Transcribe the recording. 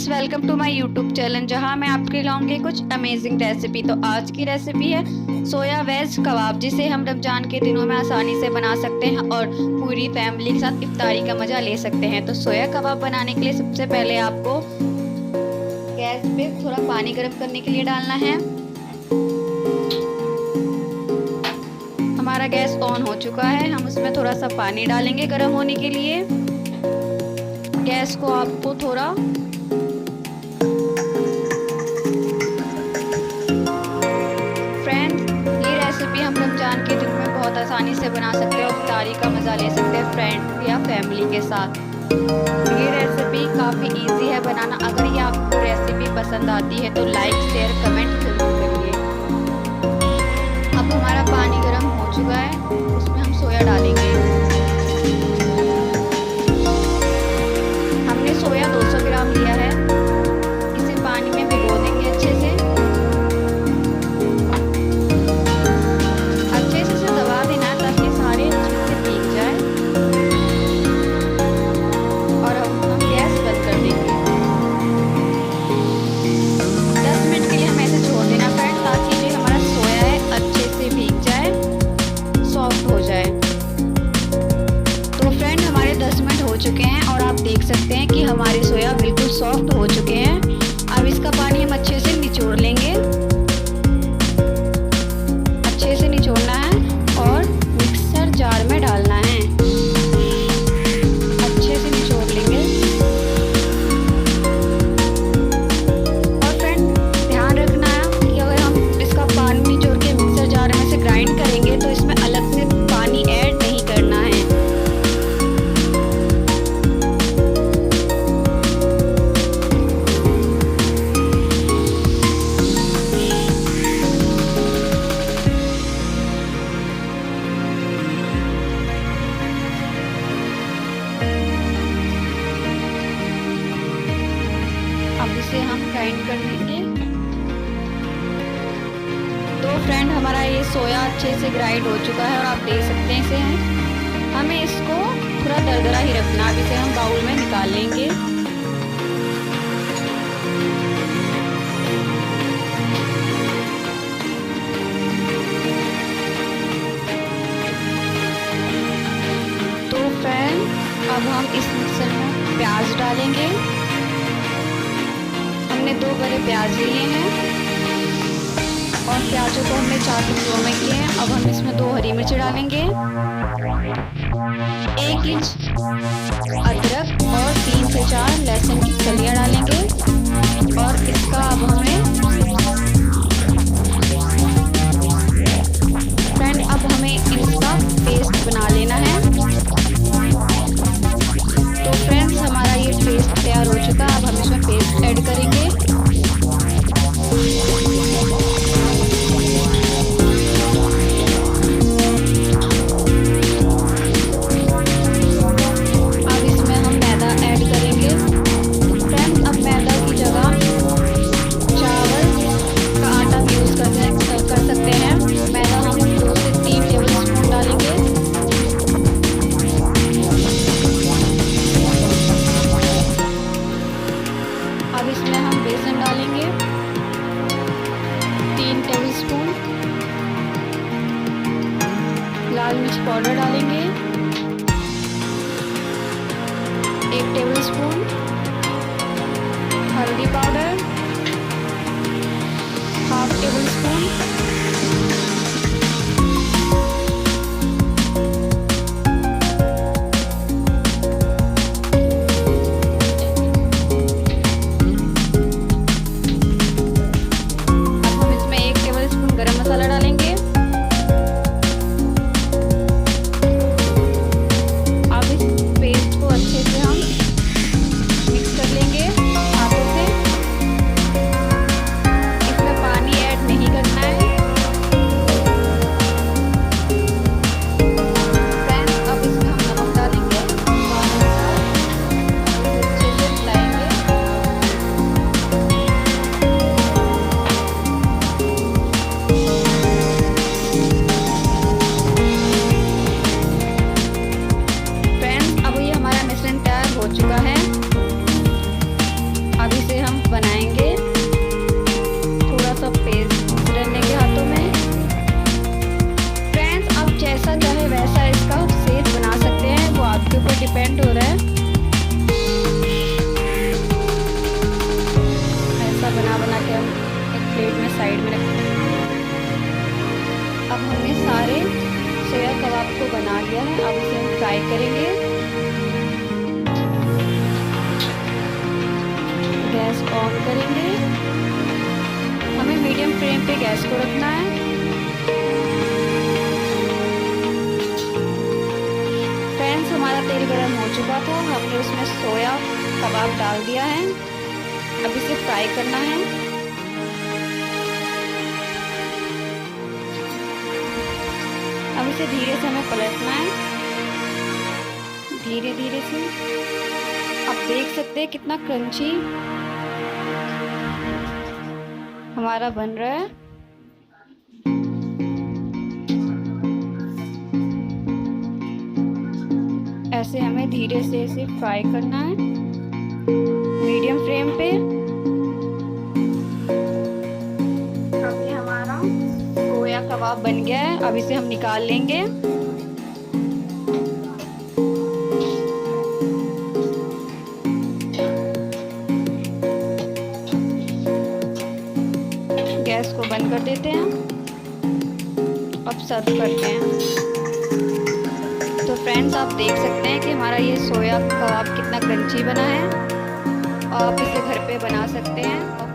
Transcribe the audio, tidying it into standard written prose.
Friends, welcome to my YouTube channel जहां मैं आपके लाऊंगी कुछ अमेजिंग रेसिपी। तो आज की रेसिपी है सोया वेज कबाब, जिसे हम रमजान के दिनों में आसानी से बना सकते हैं और पूरी फैमिली के साथ इफ्तारी का मज़ा ले सकते हैं। तो सोया कबाब बनाने के लिए सबसे पहले आपको गैस पे थोड़ा पानी गर्म करने के लिए डालना है। हमारा गैस ऑन हो चुका है, हम उसमें थोड़ा सा पानी डालेंगे गर्म होने के लिए। गैस को आपको थोड़ा फ्रेंड्स, ये रेसिपी हम रमजान के दिन में बहुत आसानी से बना सकते हैं और इफ्तारी का मज़ा ले सकते हैं फ्रेंड्स या फैमिली के साथ। ये रेसिपी काफ़ी इजी है बनाना। अगर ये आपको रेसिपी पसंद आती है तो लाइक शेयर कमेंट जरूर करिए। अब हमारा पानी गर्म हो चुका है, उसमें हम सोया डालेंगे। हमने सोया 200 ग्राम लिया है, इसे पानी में भिगो देंगे अच्छे से। अच्छे से इसे दबा देना ताकि सारे चीज़ें भीग जाए और अब हम गैस बंद कर देंगे। 10 मिनट के लिए हमें ऐसे छोड़ देना फ्रेंड, ताकि जो हमारा सोया है अच्छे से भीग जाए, सॉफ्ट हो जाए। तो फ्रेंड, हमारे 10 मिनट हो चुके हैं और आप देख सकते हैं कि हमारे सोया बिल्कुल सॉफ्ट हो चुके हैं। अब इसका पानी हम अच्छे से निचोड़ लेंगे। अच्छे से निचोड़ना है और मिक्सर जार में डालना है। अच्छे से निचोड़ लेंगे। और फ्रेंड, ध्यान रखना है कि अगर हम इसका पानी निचोड़ के मिक्सर जार में से ग्राइंड करेंगे तो इसमें अलग से पानी ऐड नहीं करना है। अब इसे हम ग्राइंड कर लेंगे। तो फ्रेंड, हमारा ये सोया अच्छे से ग्राइंड हो चुका है और आप देख सकते हैं इसे हमें इसको थोड़ा दरदरा ही रखना। अब इसे हम बाउल में निकाल लेंगे। तो फ्रेंड, अब हम इस मिक्सर में प्याज डालेंगे। हमने 2 बड़े प्याज लिए हैं और प्याजों को हमने 4 टुकड़ों में किए हैं। अब हम इसमें 2 हरी मिर्च डालेंगे, 1 इंच अदरक और 3 से 4 लहसुन की कलियां डालेंगे। और इसका अब हमें फ्रेंड, अब हमें इसका पेस्ट बना लेना है। तो फ्रेंड्स, हमारा ये पेस्ट तैयार हो चुका है। अब हम इसमें पेस्ट ऐड करेंगे। अब इसमें हम मैदा ऐड करेंगे। फ्रेंड्स, अब मैदा की जगह चावल का आटा यूज़ कर सकते हैं। मैदा हम 2 से 3 टेबल स्पून डालेंगे। अब इसमें हम बेसन डालेंगे 3 टेबल स्पून। लाल मिर्च पाउडर डालेंगे 1 टेबल स्पून। हल्दी पाउडर 1/2 टेबल स्पून। गरम मसाला डालेंगे। अब इस पेस्ट को अच्छे से हम इसे हम एक प्लेट में साइड में रखें। अब हमने सारे सोया कबाब को बना लिया है। अब इसे हम फ्राई करेंगे। गैस ऑन करेंगे। हमें मीडियम फ्लेम पे गैस को रखना है। फ्रेंड्स, हमारा तेल गरम हो चुका था। हमने उसमें सोया कबाब डाल दिया है। अब इसे फ्राई करना है। अब इसे धीरे से हमें पलटना है, धीरे धीरे से। आप देख सकते हैं कितना क्रंची हमारा बन रहा है। ऐसे हमें धीरे से इसे फ्राई करना है मीडियम फ्लेम पे। अब ये हमारा सोया कबाब बन गया है। अब इसे हम निकाल लेंगे। गैस को बंद कर देते हैं। अब सर्व करते हैं। तो फ्रेंड्स, आप देख सकते हैं कि हमारा ये सोया कबाब कितना क्रंची बना है। आप इसे घर पे बना सकते हैं।